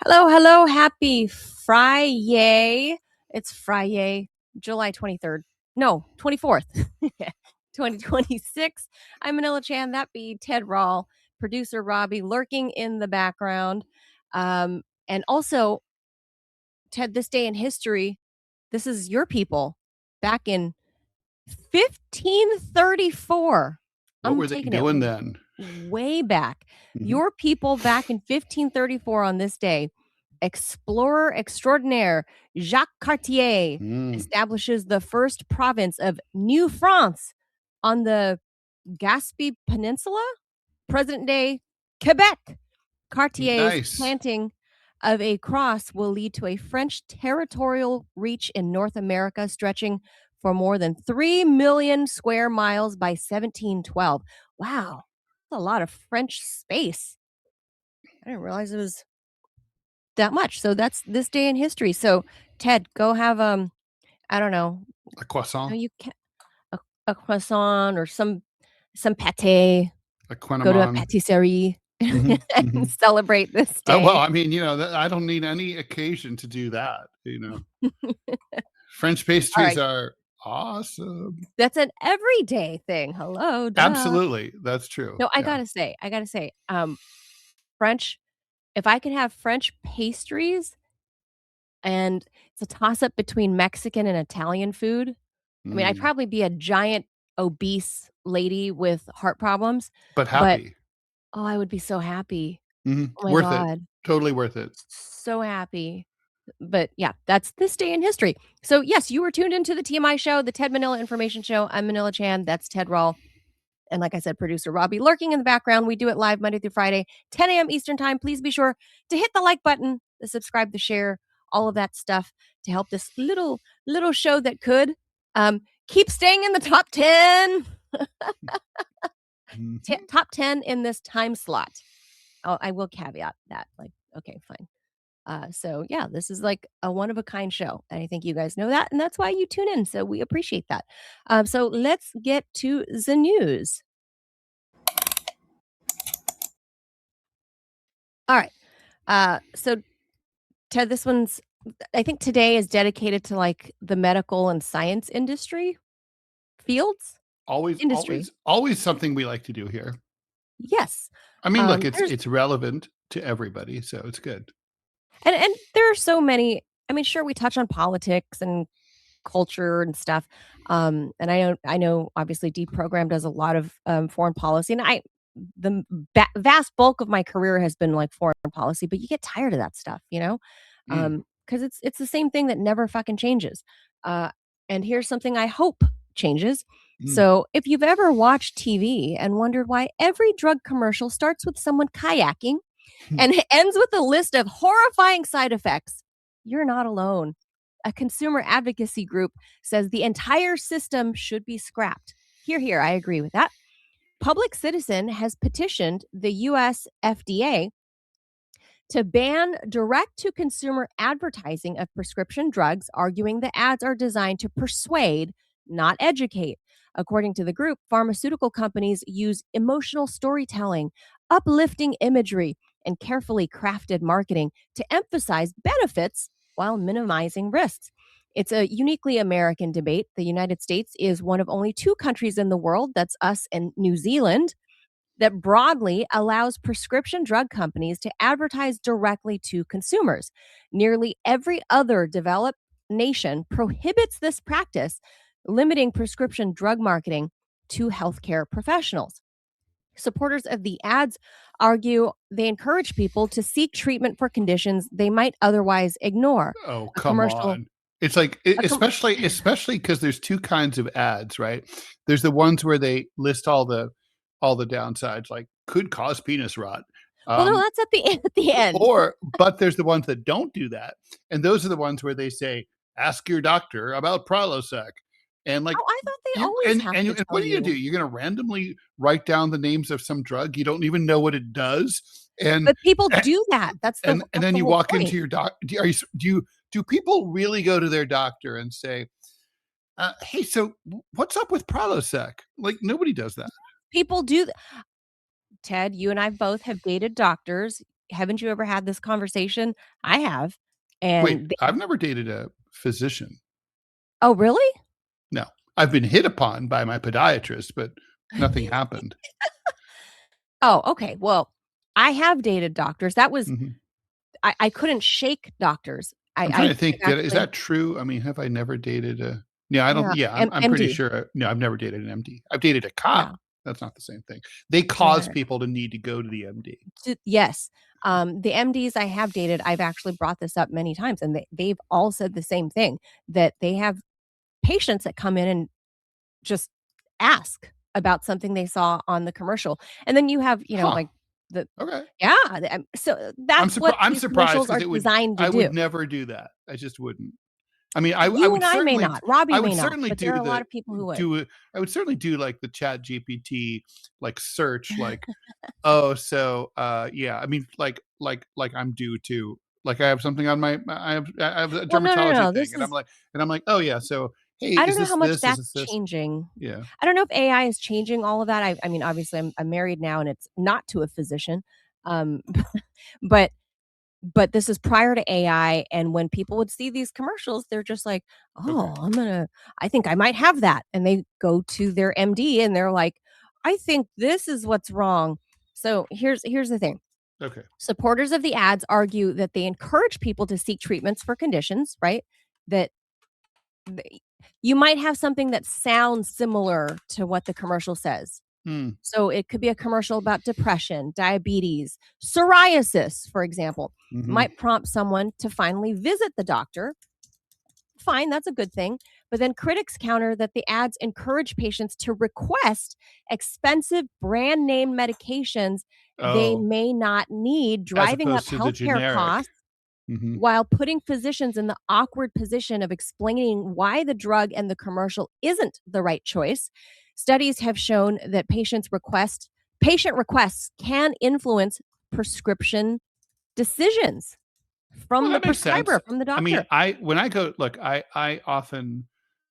Hello, hello. Happy Friday. It's Friday, July 23rd. No, 24th, 2026. I'm Manila Chan. That be Ted Rall, producer Robbie lurking in the background. And also, Ted, this day in history, this is your people back in 1534. What I'm were they taking it doing then? way back. Mhm. Your people back in 1534 on this day, explorer extraordinaire Jacques Cartier Mm. establishes the first province of New France on the Gaspé Peninsula, present day Quebec. Cartier's Nice. planting of a cross will lead to a French territorial reach in North America stretching for more than 3 million square miles by 1712. Wow, that's a lot of French space. I didn't realize it was that much. So that's this day in history. So Ted, go have I don't know. A No, croissant, you can a, a croissant or some pate. a Go to a quinamon. patisserie Mhm, and mhm. celebrate this Well, day. I mean, I don't need any occasion to do that. French pastries Alright, are awesome. that's an everyday thing. Hello, duh. Absolutely, that's true, No, I yeah. gotta say, French if I could have French pastries and it's a toss-up between Mexican and Italian food, I mean, I'd Mm. probably be a giant obese lady with heart problems, But but, happy. oh, I would be so happy. Mhm, Oh my worth it. god. Totally worth it. So happy. But yeah, that's this day in history. So yes, you were tuned into the TMI show, the Ted Manila Information Show. I'm Manila Chan. That's Ted Rawl. And like I said, producer Robbie lurking in the background. We do it live Monday through Friday, 10 a.m. Eastern time. Please be sure to hit the like button, the subscribe, the share, all of that stuff to help this little show that could keep staying in the top 10, Mhm. top 10 in this time slot. I will caveat that. Like, okay, fine. So yeah, this is like a one of a kind show. And I think you guys know that. And that's why you tune in. So we appreciate that. So let's get to the news. All right. So Ted, this one's I think today is dedicated to like the medical and science fields, Always industry. always always something we like to do here. Yes. I mean, look, it's There's it's relevant to everybody, so it's good. and there are so many. I mean, sure, we touch on politics and culture and stuff. And I know obviously Deprogram does a lot of foreign policy, and the vast bulk of my career has been like foreign policy, but you get tired of that stuff, Mm, because it's the same thing that never fucking changes. Uh, and here's something I hope changes. mm. So if you've ever watched TV and wondered why every drug commercial starts with someone kayaking and it ends with a list of horrifying side effects, you're not alone. A consumer advocacy group says the entire system should be scrapped. Here, I agree with that. Public Citizen has petitioned the US FDA to ban direct to consumer advertising of prescription drugs, arguing the ads are designed to persuade, not educate. According to the group, pharmaceutical companies use emotional storytelling, uplifting imagery, and carefully crafted marketing to emphasize benefits while minimizing risks. It's a uniquely American debate. The United States is one of only two countries in the world, that's us and New Zealand, that broadly allows prescription drug companies to advertise directly to consumers. Nearly every other developed nation prohibits this practice, limiting prescription drug marketing to healthcare professionals. Supporters of the ads argue they encourage people to seek treatment for conditions they might otherwise ignore. Oh, A come commercial, on. It's like e a com- especially because there's 2 kinds of ads, right? There's the ones where they list all the downsides, like, could cause penis rot, well, no, um, that's at the at the end. but there's the ones that don't do that, and those are the ones where they say, "Ask your doctor about Prilosec," and, like, Oh, I thought they you always have to and tell what do you do? you. You're gonna randomly write down the names of some drug you don't even know what it does, and But people do that. and That's then the you whole walk point. into your doc do are you do you do people really go to their doctor and say, "Hey, so what's up with Prilosec?" Like, nobody does that. People do th Ted, you and I both have dated doctors. haven't you ever had this conversation? I have. Wait, And I've never dated a physician. oh, really? No. I've been hit upon by my podiatrist, but nothing happened. Oh, okay. Well, I have dated doctors. That was Mhm. I couldn't shake doctors. I'm trying to I've think that is actually that true? I mean, have I never dated a yeah, I don't yeah, yeah, M I'm pretty MD. sure no, I've never dated an MD. I've dated a cop. Yeah, That's not the same thing. They doesn't cause matter. people to need to go to the MD. Yes. The MDs I have dated, I've actually brought this up many times, and they've all said the same thing, that they have patients that come in and just ask about something they saw on the commercial. And then you have, Huh. like the Okay. yeah, so that's what I'm these surprised commercials because are it would designed to I do. would never do that. I just wouldn't. I mean, You and I may not, Robbie I would may not, certainly but there do are a lot the of people who would. do it I would certainly do like the Chat GPT like search like, oh, so yeah, I mean like I'm due to like I have something on my I have a Well, no, no, dermatology no, thing this is and I'm like, oh yeah, so hey, I is don't know this how much this? Is that's this this? changing. Yeah. I don't know if AI is changing all of that. I mean, obviously, I'm married now, and it's not to a physician, um, but this is prior to AI, and when people would see these commercials, they're just like, Okay. "Oh, I think I might have that," and they go to their MD, and they're like, "I think this is what's wrong." So here's the thing. Okay. Supporters of the ads argue that they encourage people to seek treatments for conditions, right? That th you might have something that sounds similar to what the commercial says. Mm, So it could be a commercial about depression, diabetes, psoriasis, for example, mhm. might prompt someone to finally visit the doctor. Fine, that's a good thing. But then critics counter that the ads encourage patients to request expensive brand name medications they Oh, may not need, as driving up opposed to the healthcare generic. costs Mhm. while putting physicians in the awkward position of explaining why the drug and the commercial isn't the right choice. Studies have shown that patient requests can influence prescription decisions Well, from the that makes sense. prescriber, from the I mean, doctor. I when I go look, I often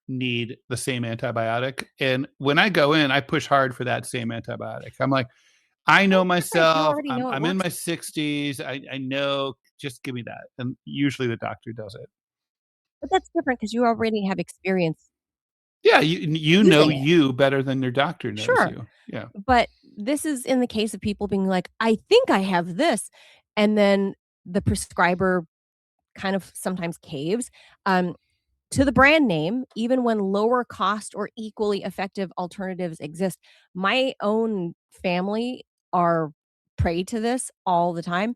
need the same antibiotic, and when I go in, I push hard for that same antibiotic. I'm like, "I Well, know it's different if you myself. already know it I'm in works. my 60s. I know. Just give me that." And usually the doctor does it. But that's different because you already have experience Yeah, you know using it. you better than your doctor knows Sure. you. Yeah. But this is in the case of people being like, I think I have this. And then the prescriber kind of sometimes caves. To the brand name, even when lower cost or equally effective alternatives exist. My own family are prey to this all the time.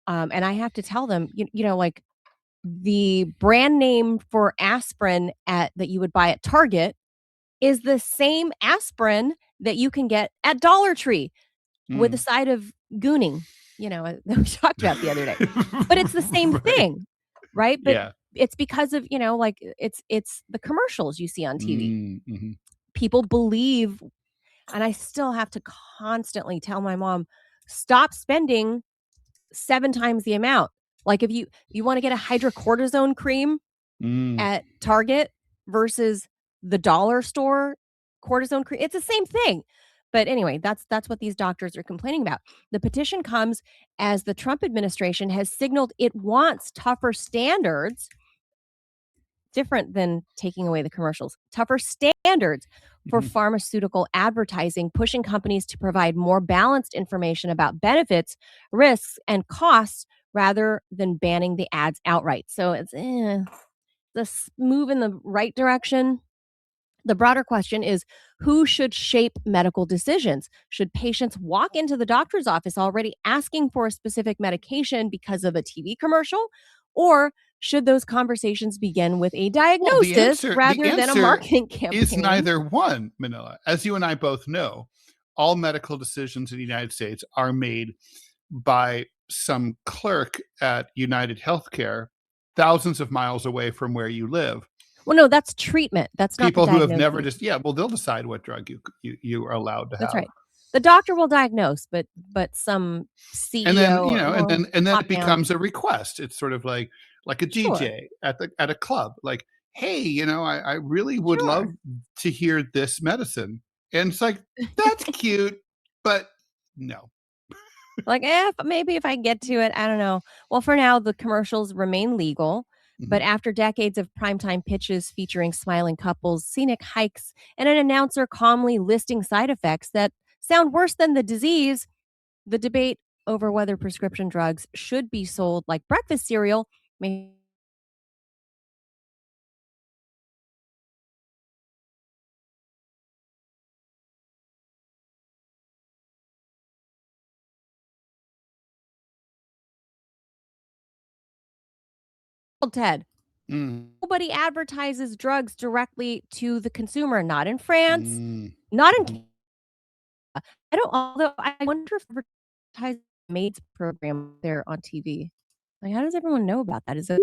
And I have to tell them, like the brand name for aspirin at that you would buy at Target is the same aspirin that you can get at Dollar Tree with a Mm. side of gooning, that we talked about the other day. But it's the same Right. thing, right? But Yeah. it's because of, like, it's the commercials you see on TV. Mm, mhm. People believe and I still have to constantly tell my mom, "Stop spending 7 times the amount." Like, if you wanna get a hydrocortisone cream Mm, at Target versus the dollar store cortisone cream, it's the same thing. But anyway, that's what these doctors are complaining about. The petition comes as the Trump administration has signaled it wants tougher standards, different than taking away the commercials, tougher standards for mhm. pharmaceutical advertising, pushing companies to provide more balanced information about benefits, risks, and costs rather than banning the ads outright. So it's this move in the right direction. The broader question is who should shape medical decisions? Should patients walk into the doctor's office already asking for a specific medication because of a TV commercial? Or should those conversations begin with a Well, diagnosis the rather than a answer marketing is campaign? neither one, Manila. As you and I both know, all medical decisions in the United States are made by some clerk at United Healthcare, thousands of miles away from where you live. Well, no, that's treatment. That's not the People who have never diagnosis. just yeah, well, they'll decide what drug you are allowed to That's have. right. The doctor will diagnose, but some And then, CEO or well, and then top it down. becomes a request. It's sort of like a Sure. DJ at a club. Like, "Hey, I really would love Sure. to hear this medicine." And it's like, "That's cute, but no." Like, maybe if I get to it, I don't know. Well, for now, the commercials remain legal, but Mhm. after decades of primetime pitches featuring smiling couples, scenic hikes, and an announcer calmly listing side effects that sound worse than the disease, the debate over whether prescription drugs should be sold like breakfast cereal may Ted. Mm. Nobody advertises drugs directly to the consumer, not in France, Mm. not in Mhm. I don't although I wonder if advertised maids program there on TV. Like, how does everyone know about that? Is it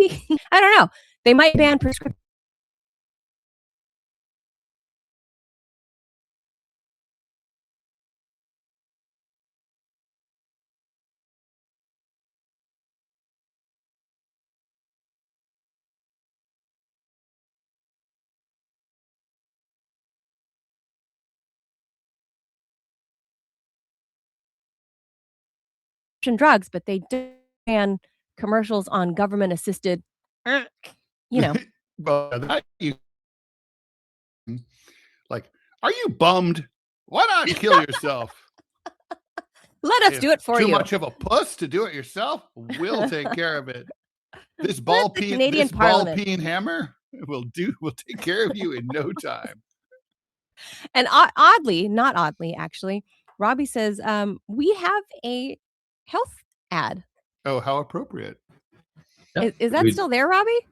I don't know. They might ban prescription drugs, but they do ban commercials on government assisted, uh, you know, But that you like, "Are you bummed? Why not kill yourself? let us If do it for too you. much of a puss to do it yourself, we'll take care of it. Let the Canadian This ball Parliament. peen hammer will take care of you in no time." And oddly, not oddly, actually, Robbie says, we have a health ad. Oh, how appropriate. Yep. Is that still there, Robbie?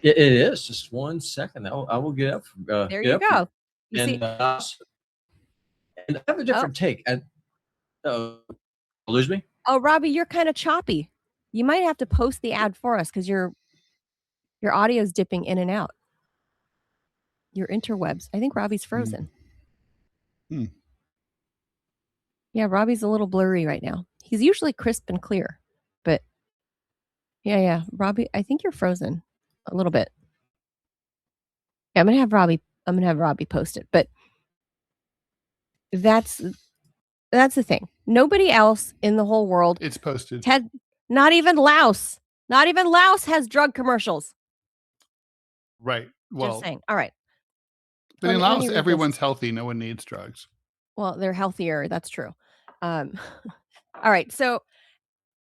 It is. Just 1 second. I will get up. There Get you up for you. go. You see, And I have a oh, different take. And lose me. oh, Robbie, you're kind of choppy. You might have to post the ad for us because your audio's dipping in and out. Your interwebs. I think Robbie's frozen. Hmm. Yeah, Robbie's a little blurry right now. He's usually crisp and clear, but yeah, Robbie, I think you're frozen a little bit. Yeah, I'm gonna have Robbie post it. But that's that's the thing. Nobody else in the whole world, It's posted. Ted, not even Laos has drug commercials. Right. Just Well, saying. All right. but in Let me Laos, read this. everyone's healthy. No one needs drugs. Well, they're healthier. That's true. Um, all right. So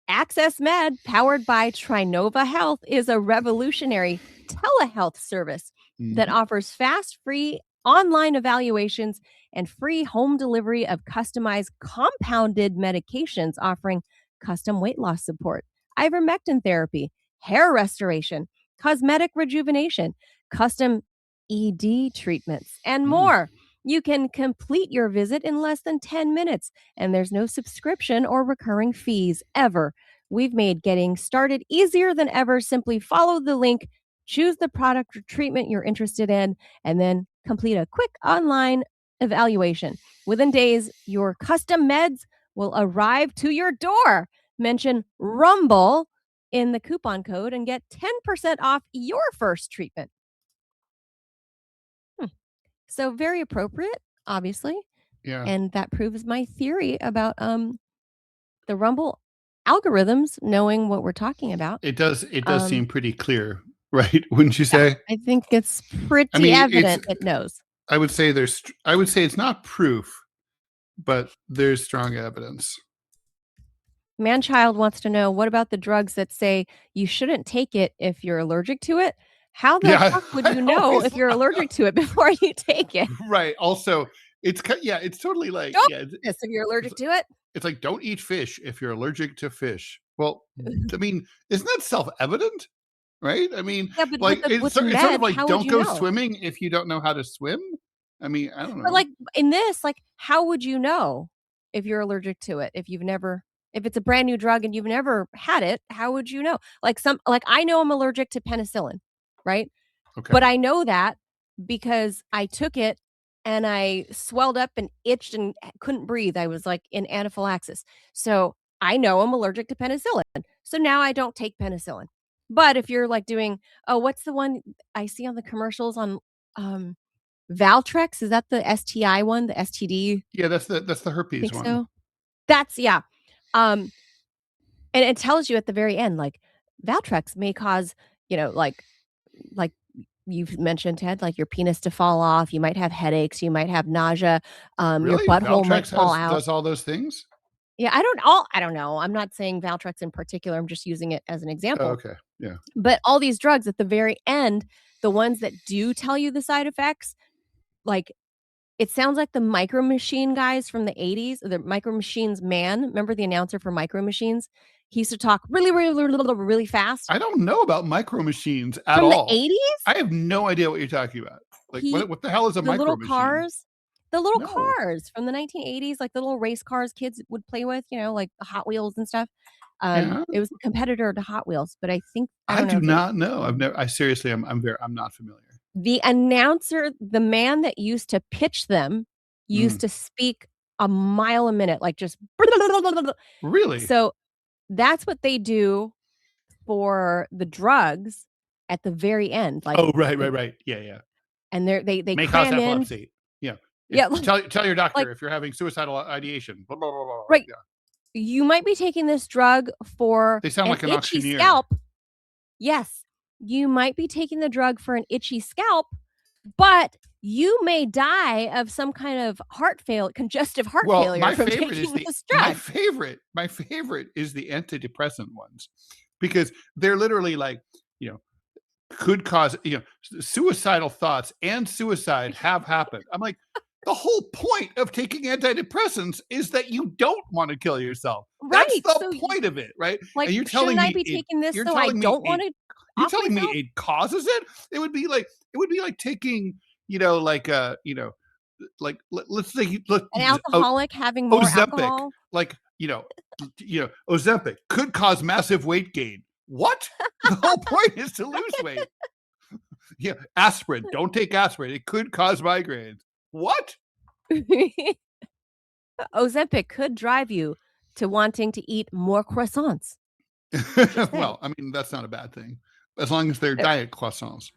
Access Med, powered by Trinova Health, is a revolutionary telehealth service that Mhm. offers fast, free online evaluations and free home delivery of customized compounded medications, offering custom weight loss support, ivermectin therapy, hair restoration, cosmetic rejuvenation, custom ED treatments, and Mm. more. You can complete your visit in less than 10 minutes, and there's no subscription or recurring fees ever. We've made getting started easier than ever. Simply follow the link, choose the product or treatment you're interested in, and then complete a quick online evaluation. Within days, your custom meds will arrive to your door. Mention Rumble in the coupon code and get 10% off your first treatment. So very appropriate, obviously. Yeah. And that proves my theory about the Rumble algorithms knowing what we're talking about. It does Um, seem pretty clear, right? Wouldn't you yeah, say? I think it's I pretty mean, it's evident it knows. I would say it's not proof, but there's strong evidence. Manchild wants to know, what about the drugs that say you shouldn't take it if you're allergic to it? How the Yeah, fuck would I you know always if you're allergic to it before you take it? right. Also, it's totally like, Don't yeah, do this if you're it's allergic to it. it's like, don't eat fish if you're allergic to fish. Well, I mean, isn't that self-evident? Right? I mean, Yeah, but like, with the it's sort of med, like, how would don't you go know? swimming if you don't know how to swim. I mean, I don't But, know. like, in this, like, how would you know if you're allergic to it? If it's a brand new drug and you've never had it, how would you know? Like, I know I'm allergic to penicillin, right? Okay. But I know that because I took it and I swelled up and itched and couldn't breathe. I was, like, in anaphylaxis. So, I know I'm allergic to penicillin. So now I don't take penicillin. But if you're, like, doing what's the one I see on the commercials on, um Valtrex, is that the STI one, the STD? Yeah, that's the I herpes think one. so. That's yeah. Um, and it tells you at the very end, like, Valtrex may cause, like you've mentioned, Ted, like your penis to fall off. You might have headaches. You might have nausea. Your Really? butthole might Valtrex fall out. does all those things? Yeah, I don't know. I'm not saying Valtrex in particular. I'm just using it as an Oh, example. okay. Yeah. But all these drugs at the very end, the ones that do tell you the side effects, like it sounds like the Micro Machine guys from the 80s, the Micro Machines man. Remember the announcer for Micro Machines? He used to talk really, really, really, really fast I don't know about Micro Machines at from the all. 80s. I have no idea what you're talking about. Like, what the hell is a The Micro little Machine? cars, the little No. cars from the 1980s, like the little race cars kids would play with, like the Hot Wheels and stuff. Yeah. It was a competitor to Hot Wheels, but I think I I don't know do if it not know. I've never. I seriously, I'm not familiar. the announcer, the man that used to pitch them, used Mm. to speak a mile a minute, like just Really? so that's what they do for the drugs at the very end, like Oh, right. Yeah. and they May cause cram in epilepsy. Yeah. yeah, Tell your doctor like if you're having suicidal ideation. Blah, blah, blah, blah. right. Yeah. You might be taking this drug for They sound an like an itchy auctioneer. scalp. Yes, you might be taking the drug for an itchy scalp, but you may die of some kind of congestive heart Well, failure from taking this my drug. favorite is the antidepressant ones, because they're literally like, could cause, suicidal thoughts and suicide have happened. I'm like, the whole point of taking antidepressants is that you don't want to kill yourself. That's Right, the so point of it, right? like, And you're shouldn't telling I me be taking this you're so I telling me don't wanna you're off telling me myself? it causes it? It would be like taking, let's say An alcoholic having more Ozempic, alcohol? like, Ozempic could cause massive weight gain. What? The whole point is to lose weight. Yeah, aspirin. Don't take aspirin. It could cause migraines. What? Ozempic could drive you to wanting to eat more croissants. Just saying. Well, I mean, that's not a bad thing, as long as they're diet croissants.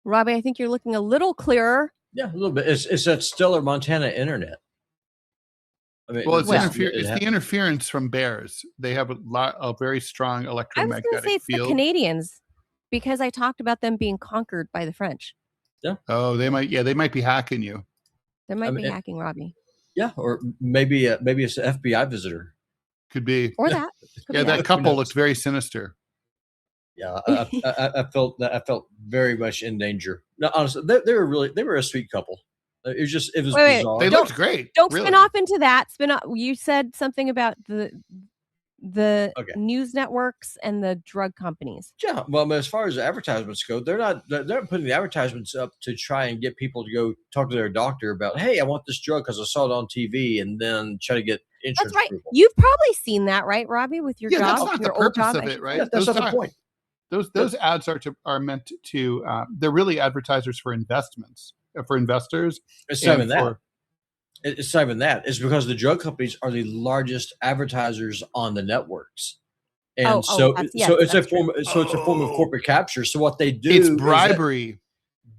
Robbie, I think you're looking a little clearer. Yeah, a little bit. It's that stellar Montana internet. I mean, Well, it's it the interference from bears. They have a very strong I was electromagnetic gonna say it's the field. Canadians, because I talked about them being conquered by the French. Oh, they might be hacking you. They might be hacking Robbie. Yeah, or maybe it's an FBI visitor. Could be. Or that. Yeah, that couple looks very sinister. Yeah, I felt very much in danger. No, honestly, they were a sweet couple. It was Wait. bizarre. They looked great. Don't really. spin off into that. Spin off. You said something about the Okay. news networks and the drug companies. Yeah, well, as far as the advertisements go, they're not putting the advertisements up to try and get people to go talk to their doctor about, hey, I want this drug because I saw it on TV, and then try to get insurance. That's right. approval. You've probably seen that, right, Robbie, with your Yeah, job? that's not the your old purpose job, of I it, should right? say. Yeah, that's not the point. Those ads are meant to they're really advertisers for investments, for investors. It's not even that. It's not even that. It's because the drug companies are the largest advertisers on the networks. And it's a form of corporate capture. So what they do It's bribery.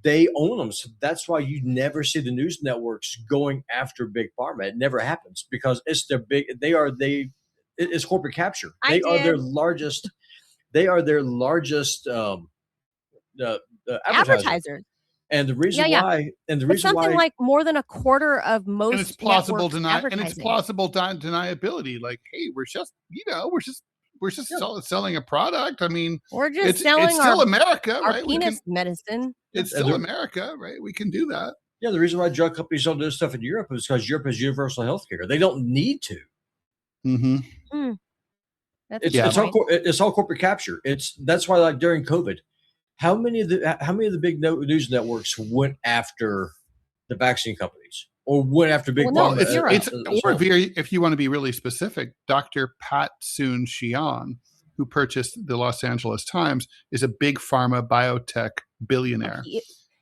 They own them. So that's why you never see the news networks going after big pharma. It never happens because it's corporate capture. They are their largest advertiser. And the reason why, it's something like more than a quarter of most. And it's plausible deniability. Like, hey, we're just selling a product. I mean, we're just it's selling still America, our right? penis medicine. It's still America, right? We can do that. Yeah, the reason why drug companies don't do this stuff in Europe is because Europe has universal health care. They don't need to. Mm-hmm. It's all corporate capture. That's why, like during COVID, how many of the big news networks went after the vaccine companies or went after big pharma? If you want to be really specific, Dr. Pat Soon-Shion, who purchased the Los Angeles Times, is a big pharma biotech billionaire.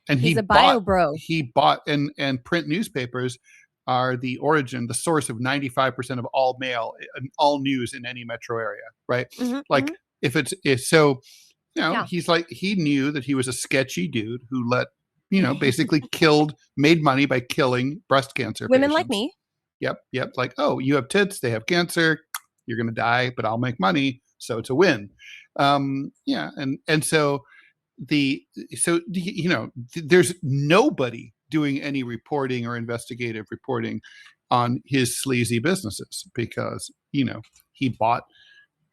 He's a bio bro. He bought and print newspapers are the source of 95% of all mail and all news in any metro area, right? Mm-hmm, he's like, he knew that he was a sketchy dude who basically made money by killing breast cancer women patients. like me. Yep. Like, oh, you have tits, they have cancer, you're going to die, but I'll make money, so it's a win. Yeah, and so there's nobody doing any reporting or investigative reporting on his sleazy businesses because he bought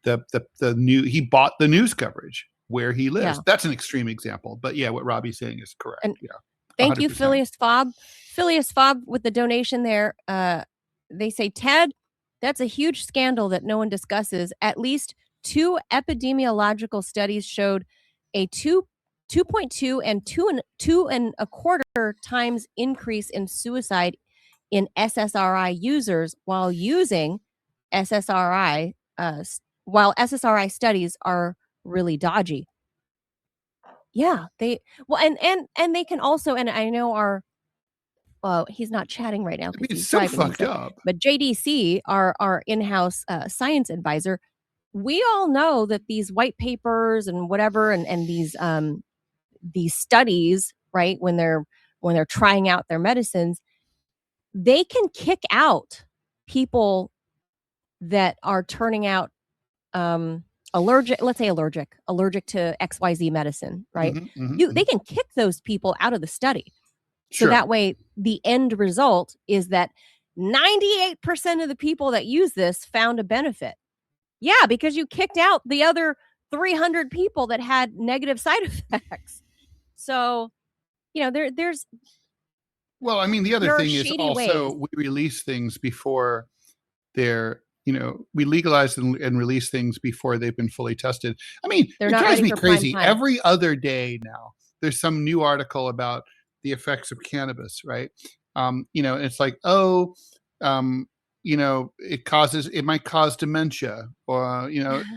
he bought the news coverage where he lives. That's an extreme example, but yeah, what Robbie's saying is correct. And yeah, thank 100%. you, Phileas Fob, with the donation there. They say, Ted, that's a huge scandal that no one discusses. At least 2 epidemiological studies showed a 2.2 and 2.25 times increase in suicide in SSRI users while using SSRI, while SSRI studies are really dodgy. Yeah, they and they can also, and I know he's not chatting right now because he's so driving. Fucked up. But JDC, our in-house science advisor, we all know that these white papers and whatever, and these studies, right, when they're trying out their medicines, they can kick out people that are turning out allergic to XYZ medicine, right? They can kick those people out of the study. So that way the end result is that 98% of the people that use this found a benefit. Yeah, because you kicked out the other 300 people that had negative side effects. So, there's well, I mean, the other thing is also we release things before they're, we legalize and release things before they've been fully tested. I mean, it drives me crazy. Every other day now, there's some new article about the effects of cannabis, right? It's like, it might cause dementia or,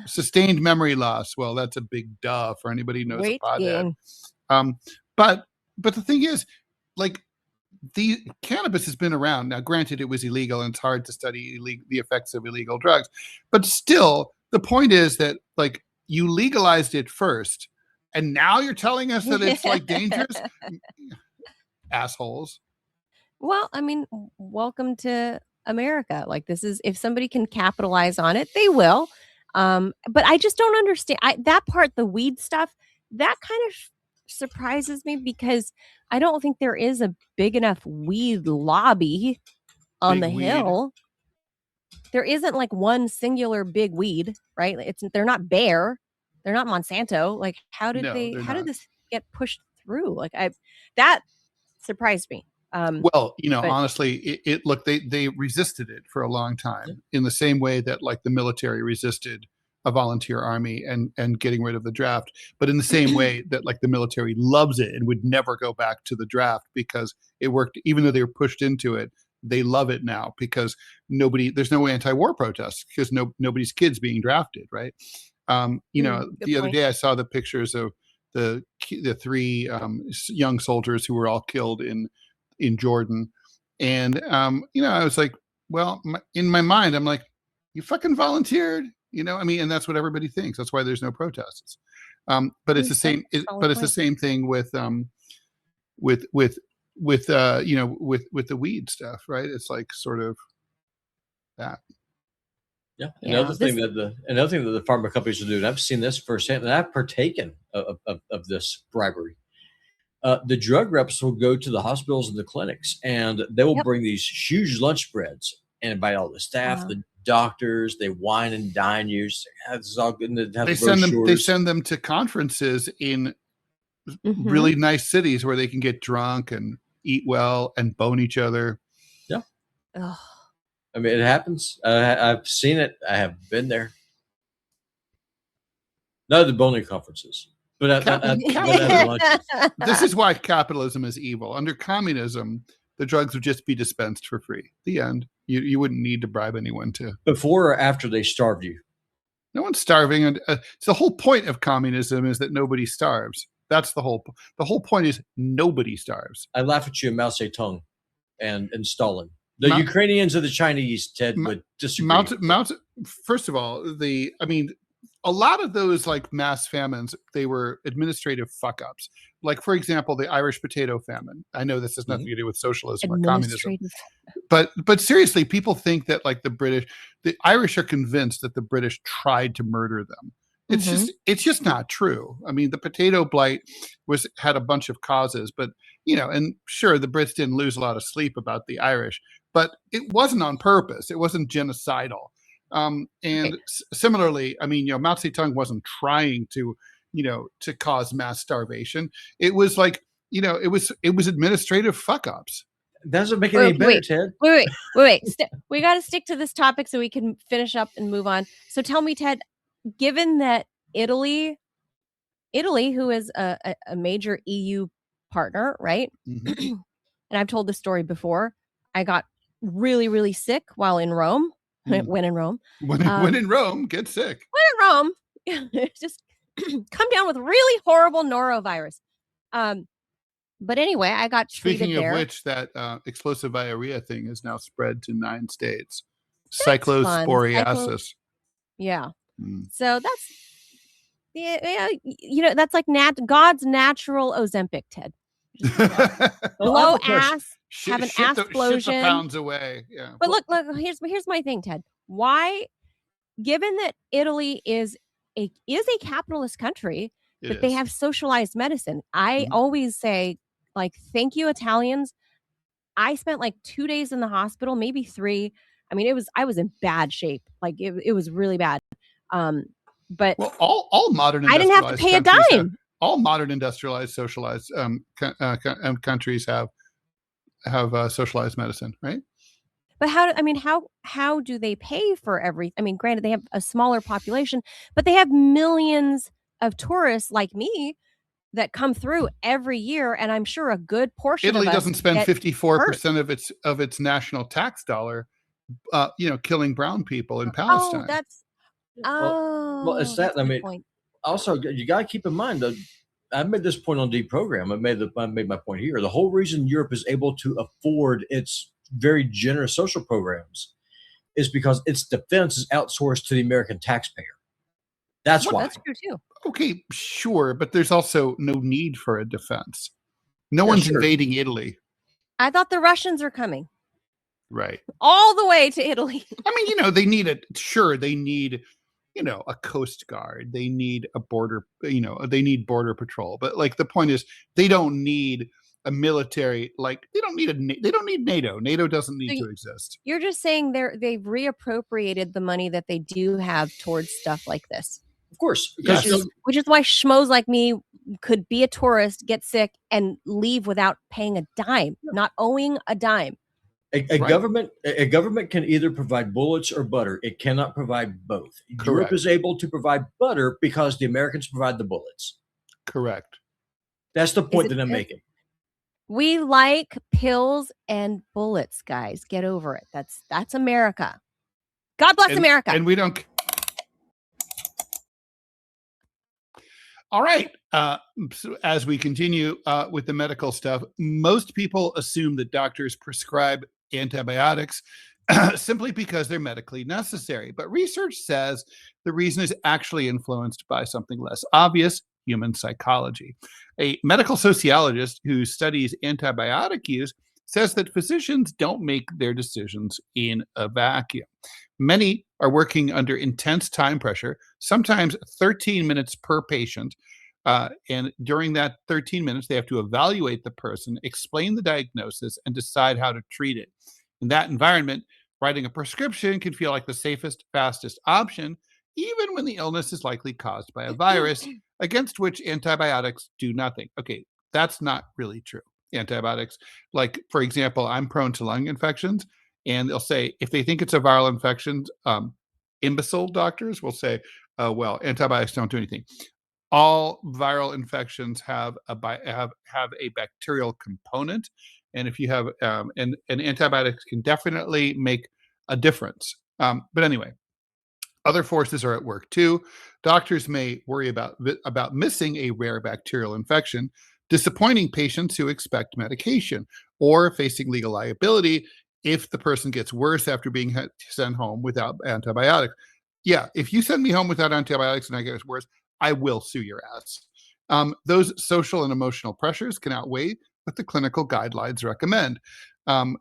sustained memory loss. Well, that's a big duh for anybody who knows a pothead. But the thing is, like, the cannabis has been around. Now, granted, it was illegal and it's hard to study the effects of illegal drugs, but still the point is that, like, you legalized it first and now you're telling us that it's like dangerous. Assholes. Well, I mean, welcome to America. Like, this is, if somebody can capitalize on it, they will. But I just don't understand that part, the weed stuff, that kind of surprises me because I don't think there is a big enough weed lobby on the Hill. There isn't like one singular big weed, right? They're not Bayer, they're not Monsanto. Like, how did this get pushed through? Like, that surprised me. Well, honestly, they resisted it for a long time in the same way that, like, the military resisted a volunteer army and getting rid of the draft, but in the same way that, like, the military loves it and would never go back to the draft because it worked, even though they were pushed into it. They love it now because there's no anti-war protests because nobody's kids being drafted, right? The other day I saw the pictures of the 3 young soldiers who were all killed in Jordan, and I was like, well, in my mind, I'm like, you fucking volunteered, I mean, and that's what everybody thinks. That's why there's no protests. But it's the same. But it's the same thing with the weed stuff, right? It's like sort of that. Yeah. Another thing that the pharma companies are doing, I've seen this firsthand, and I've partaken of this bribery. The drug reps will go to the hospitals and the clinics, and they will bring these huge lunch spreads and invite all the staff, the doctors. They wine and dine you. This is all good. They send them to conferences in really nice cities where they can get drunk and eat well and bone each other. Yeah. I mean, it happens. I've seen it. I have been there. Not the boning conferences. But this is why capitalism is evil. Under communism, the drugs would just be dispensed for free. The end. You wouldn't need to bribe anyone to. Before or after they starved you? No one's starving. And it's the whole point of communism is that nobody starves. That's the whole point is nobody starves. I laugh at you, Mao Zedong and Stalin. The Ukrainians or the Chinese, Ted, would disagree. First of all, a lot of those like mass famines, they were administrative fuck ups. Like, for example, the Irish potato famine. I know this has nothing to do with socialism or communism, but seriously, people think that like the Irish are convinced that the British tried to murder them. It's just not true. I mean, the potato blight had a bunch of causes, but and sure, the Brits didn't lose a lot of sleep about the Irish, but it wasn't on purpose. It wasn't genocidal. Similarly, I mean, Mao Zedong wasn't trying to cause mass starvation. It was like, it was administrative fuck ups. Doesn't make it any better, Ted. Wait. We got to stick to this topic so we can finish up and move on. So tell me, Ted, given that Italy, who is a major EU partner, right? Mm-hmm. And I've told this story before. I got really, really sick while in Rome. When in Rome. When in Rome, get sick. When in Rome, just come down with really horrible norovirus. But anyway, I got treated there. Speaking of which, that explosive diarrhea thing is now spread to 9 states. Cyclosporiasis. Yeah. So that's like God's natural Ozempic, Ted. Blow ass, have an ass explosion. Ship the pounds away. Yeah. But look, here's my thing, Ted. Why, given that Italy is a capitalist country, but they have socialized medicine, I always say, like, thank you, Italians. I spent like 2 days in the hospital, maybe 3. I mean, I was in bad shape. Like it was really bad. But all modern I didn't have to pay a dime. All modern industrialized, socialized countries have socialized medicine, right? But how do they pay for everything? I mean, granted, they have a smaller population, but they have millions of tourists like me that come through every year, and I'm sure a good portion Italy of us doesn't spend 54% of its national tax dollar, killing brown people in Palestine. Well, it's that. I mean, also you got to keep in mind that I made this point on Deprogram. I made my point here. The whole reason Europe is able to afford its very generous social programs is because its defense is outsourced to the American taxpayer. That's why. That's true too. Okay, sure, but there's also no need for a defense. No one's invading Italy. I thought the Russians are coming. Right. All the way to Italy. I mean, they need a coast guard. They need a border, they need border patrol. But like the point is, they don't need a military, like they don't need NATO. NATO doesn't need to exist. You're just saying they've reappropriated the money that they do have towards stuff like this. Of course. Yes. Which is why schmoes like me could be a tourist, get sick, and leave without paying a dime, not owing a dime. A government can either provide bullets or butter. It cannot provide both. Correct. Europe is able to provide butter because the Americans provide the bullets. Correct. That's the point that I'm making. We like pills and bullets, guys. Get over it. That's America. God bless America. And we don't. All right. So as we continue with the medical stuff, most people assume that doctors prescribe antibiotics simply because they're medically necessary. But research says the reason is actually influenced by something less obvious: human psychology. A medical sociologist who studies antibiotic use says that physicians don't make their decisions in a vacuum. Many are working under intense time pressure, sometimes 13 minutes per patient. And during that 13 minutes, they have to evaluate the person, explain the diagnosis, and decide how to treat it. In that environment, writing a prescription can feel like the safest, fastest option, even when the illness is likely caused by a virus against which antibiotics do nothing. Okay, that's not really true. Antibiotics, like, for example, I'm prone to lung infections, and they'll say, if they think it's a viral infection, imbecile doctors will say, well, antibiotics don't do anything. All viral infections have a bacterial component, and if you have and antibiotics can definitely make a difference. But anyway, other forces are at work too. Doctors may worry about missing a rare bacterial infection, disappointing patients who expect medication, or facing legal liability if the person gets worse after being sent home without antibiotics. Yeah, if you send me home without antibiotics and I get worse, I will sue your ass. Those social and emotional pressures can outweigh what the clinical guidelines recommend. Every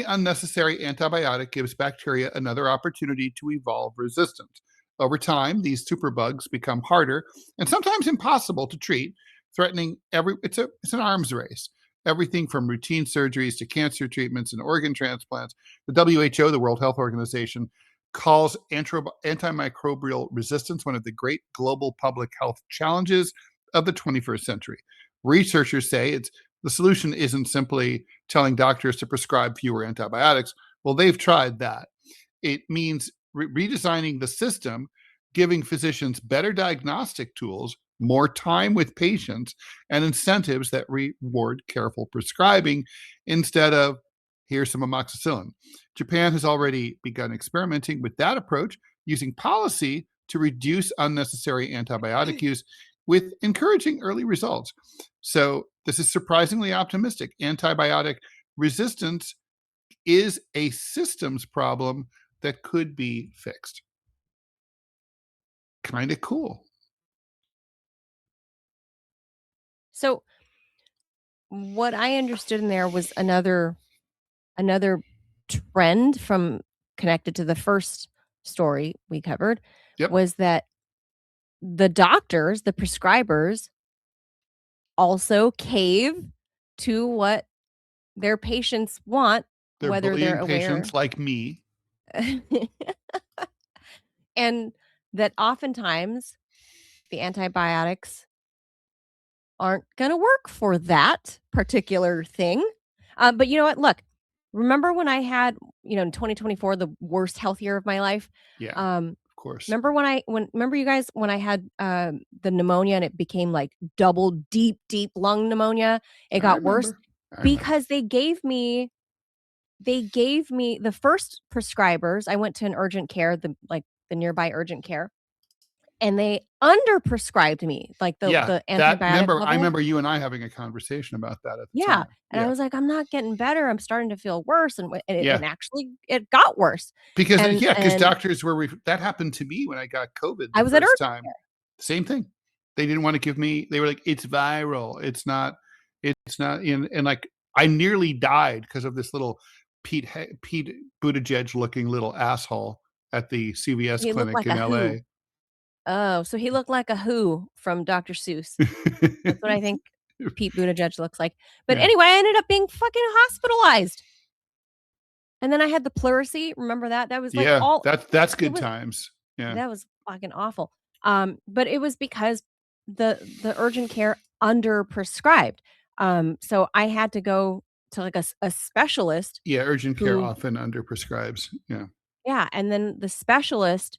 unnecessary antibiotic gives bacteria another opportunity to evolve resistance. Over time, these superbugs become harder and sometimes impossible to treat, threatening it's an arms race. Everything from routine surgeries to cancer treatments and organ transplants. The WHO, the World Health Organization, calls antimicrobial resistance one of the great global public health challenges of the 21st century. Researchers say the solution isn't simply telling doctors to prescribe fewer antibiotics. Well, they've tried that. It means redesigning the system, giving physicians better diagnostic tools, more time with patients, and incentives that reward careful prescribing instead of here's some amoxicillin. Japan has already begun experimenting with that approach, using policy to reduce unnecessary antibiotic use with encouraging early results. So this is surprisingly optimistic. Antibiotic resistance is a systems problem that could be fixed. Kind of cool. So what I understood in there was another trend from connected to the first story we covered. Yep. Was that the doctors, the prescribers, also cave to what their patients want, whether they're aware. Patients like me. And that oftentimes the antibiotics aren't going to work for that particular thing. But you know what? Look, remember when I had, in 2024, the worst health year of my life? Yeah, of course. Remember remember you guys, when I had the pneumonia and it became like double deep lung pneumonia? It got worse because they gave me the first prescribers. I went to an urgent care, the nearby urgent care, and they underprescribed me, like the antibiotic level. I remember you and I having a conversation about that at the time. And I was like, I'm not getting better. I'm starting to feel worse. And actually it got worse. Because doctors were, that happened to me when I got COVID I was at first time. Same thing. They didn't want to give me, they were like, it's viral. It's not, and like, I nearly died because of this little Pete Buttigieg looking little asshole at the CVS clinic in LA. Oh, so he looked like a Who from Dr. Seuss. That's what I think Pete Buttigieg looks like. But anyway, I ended up being fucking hospitalized. And then I had the pleurisy. Remember that? That was like that's good times. Yeah. That was fucking awful. But it was because the urgent care underprescribed. So I had to go to like a specialist. Yeah, urgent care often underprescribes. Yeah. Yeah, and then the specialist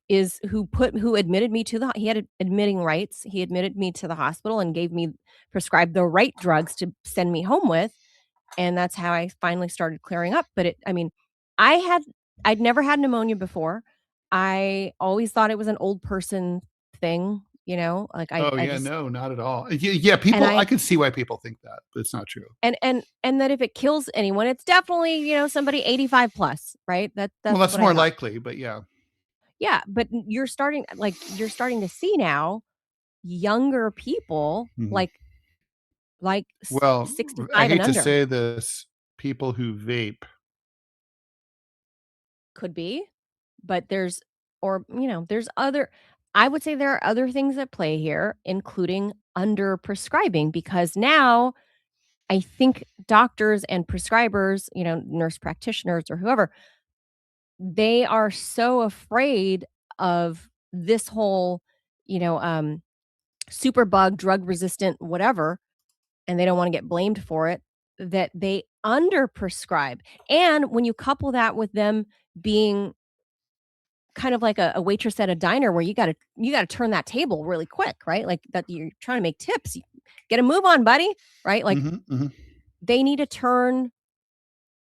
is who admitted me to he had admitting rights. He admitted me to the hospital and prescribed the right drugs to send me home with. And that's how I finally started clearing up. But I'd never had pneumonia before. I always thought it was an old person thing, like no, not at all. Yeah, people, I could see why people think that, but it's not true. And that if it kills anyone, it's definitely, somebody 85 plus, right? That's more likely, but yeah. Yeah, but you're starting to see now younger people like 65 I hate and under. to say this, people who vape. Could be, but there's other, I would say there are other things at play here, including underprescribing, because now I think doctors and prescribers, nurse practitioners or whoever, they are so afraid of this whole, super bug, drug resistant, whatever, and they don't want to get blamed for it, that they underprescribe. And when you couple that with them being kind of like a waitress at a diner where you got to turn that table really quick, right? Like that you're trying to make tips. Get a move on, buddy, right? Like they need to turn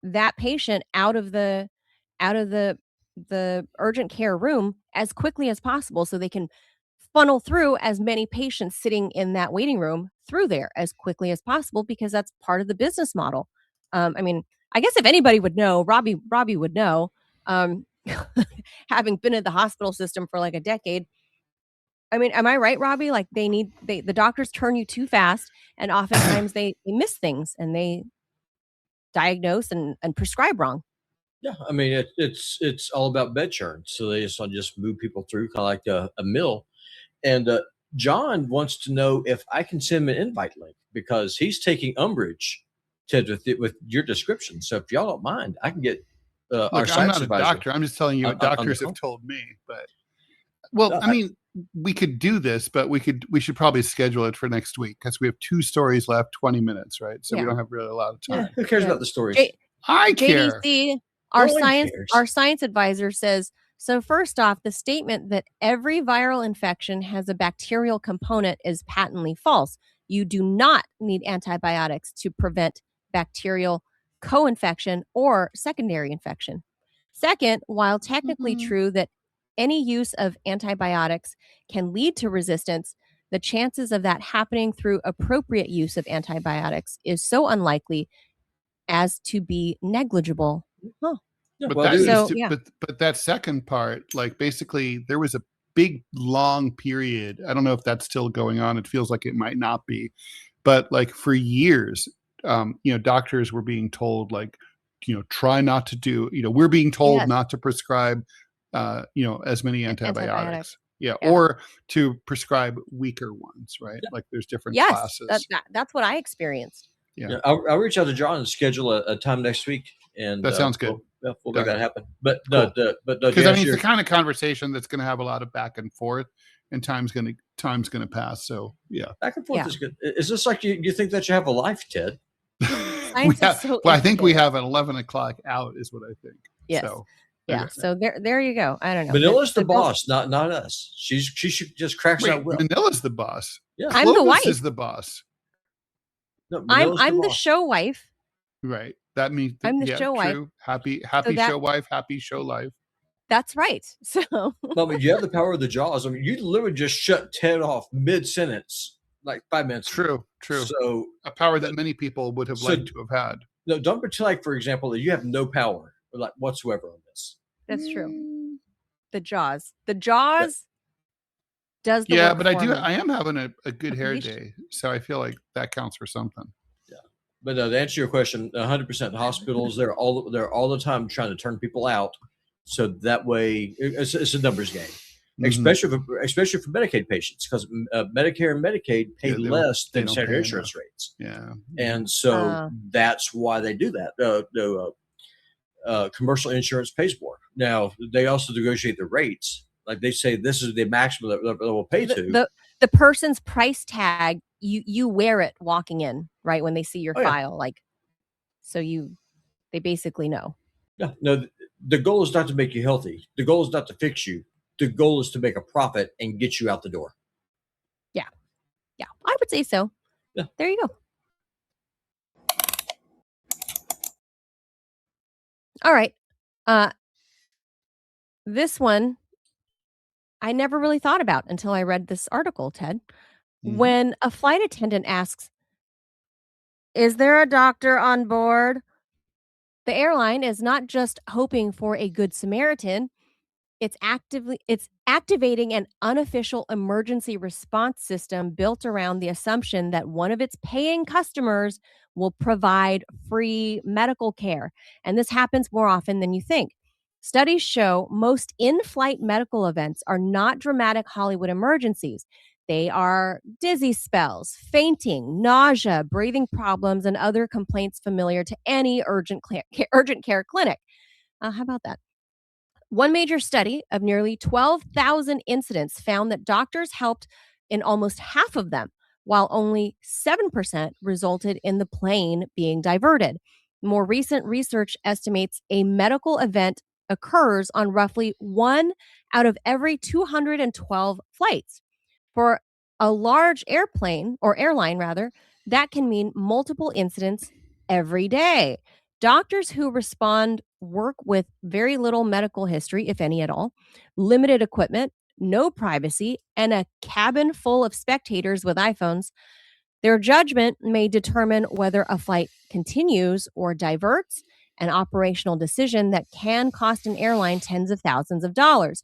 that patient out of the urgent care room as quickly as possible so they can funnel through as many patients sitting in that waiting room through there as quickly as possible, because that's part of the business model. I mean, I guess if anybody would know, Robbie would know. having been in the hospital system for like a decade. I mean, am I right, Robbie? Like the doctors turn you too fast, and oftentimes they miss things and they diagnose and prescribe wrong. Yeah, I mean it's all about bed churn, so they just move people through kind of like a mill. And John wants to know if I can send him an invite link because he's taking umbrage, Ted, with your description. So if y'all don't mind, I can get Look, our I'm science not a advisor. doctor. I'm just telling you what doctors have told me. But I mean, we could do this, but we should probably schedule it for next week because we have 2 stories left, 20 minutes, right? So we don't have really a lot of time. Who cares about the stories? I care. JDC, our science advisor says, so first off, the statement that every viral infection has a bacterial component is patently false. You do not need antibiotics to prevent bacterial co-infection or secondary infection. Second, while technically true that any use of antibiotics can lead to resistance, the chances of that happening through appropriate use of antibiotics is so unlikely as to be negligible. Huh. Yeah, but that second part, like basically there was a big long period. I don't know if that's still going on. It feels like it might not be, but like for years, doctors were being told like, try not to do, we're being told not to prescribe, as many antibiotics. Yeah, or to prescribe weaker ones, right? Yeah. Like there's different classes. That's what I experienced. Yeah, I'll reach out to John and schedule a time next week, and that sounds good. We'll make that happen. But cool. Because I mean, it's the kind of conversation that's going to have a lot of back and forth, and time's going to pass. So yeah, back and forth is good. Is this like you think that you have a life, Ted? I think we have an 11 o'clock out, is what I think. Yes. So, yeah. So there you go. I don't know. Manila's the boss, not us. She should just cracks out. Manila's the boss. Yeah, I'm the wife. Is the boss. No, I'm the show wife. Right. That means I'm the show wife. Happy show wife, happy show life. That's right. So no, but you have the power of the jaws. I mean, you literally just shut Ted off mid-sentence, like 5 minutes. True. So a power that many people would have liked to have had. No, don't pretend like, for example, that you have no power like whatsoever on this. That's true. The jaws. Does the work but I am having a good hair day, so I feel like that counts for something. Yeah, but to answer your question, 100%, the hospitals they're all the time trying to turn people out, so that way it's a numbers game, especially for Medicaid patients because Medicare and Medicaid pay less than standard insurance rates. Yeah, and so that's why they do that. Commercial insurance pays more. Now they also negotiate the rates. Like they say, this is the maximum that they will pay to. The person's price tag, you wear it walking in, right? When they see your file, like, so they basically know. Yeah, no, the goal is not to make you healthy. The goal is not to fix you. The goal is to make a profit and get you out the door. Yeah, I would say so. Yeah, there you go. All right, this one I never really thought about until I read this article, Ted. When a flight attendant asks, "Is there a doctor on board?" the airline is not just hoping for a good Samaritan, it's activating an unofficial emergency response system built around the assumption that one of its paying customers will provide free medical care. And this happens more often than you think. Studies show most in-flight medical events are not dramatic Hollywood emergencies. They are dizzy spells, fainting, nausea, breathing problems, and other complaints familiar to any urgent care clinic. How about that? One major study of nearly 12,000 incidents found that doctors helped in almost half of them, while only 7% resulted in the plane being diverted. More recent research estimates a medical event occurs on roughly 1 out of every 212 flights. For a large airline, that can mean multiple incidents every day. Doctors who respond work with very little medical history, if any at all, limited equipment, no privacy, and a cabin full of spectators with iPhones. Their judgment may determine whether a flight continues or diverts, an operational decision that can cost an airline tens of thousands of dollars.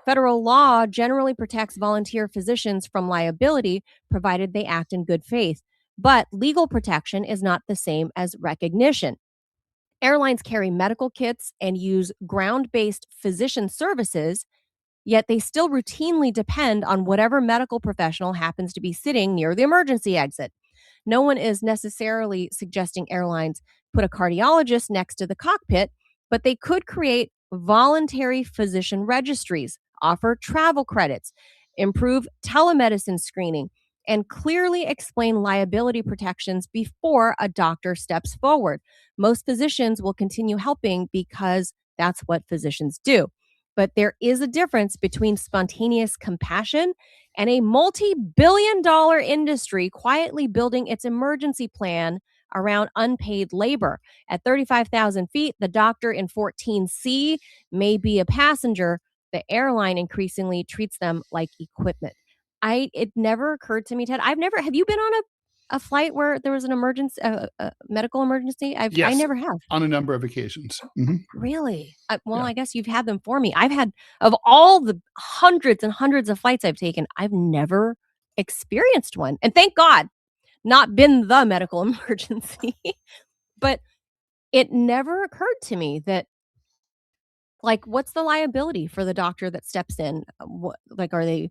Federal law generally protects volunteer physicians from liability, provided they act in good faith. But legal protection is not the same as recognition. Airlines carry medical kits and use ground based physician services, yet they still routinely depend on whatever medical professional happens to be sitting near the emergency exit. No one is necessarily suggesting airlines put a cardiologist next to the cockpit, but they could create voluntary physician registries, offer travel credits, improve telemedicine screening, and clearly explain liability protections before a doctor steps forward. Most physicians will continue helping because that's what physicians do. But there is a difference between spontaneous compassion and a multi-billion-dollar industry quietly building its emergency plan around unpaid labor. At 35,000 feet, the doctor in 14C may be a passenger. The airline increasingly treats them like equipment. It never occurred to me, Ted. Have you been on a flight where there was an emergency, a medical emergency? I Yes, never have. on a number of occasions. Mm-hmm. Really? Well, Yeah. I guess you've had them for me. I've had, of all the hundreds and hundreds of flights I've taken, I've never experienced one. And thank God, not been the medical emergency. But it never occurred to me that, like, what's the liability for the doctor that steps in? Like, are they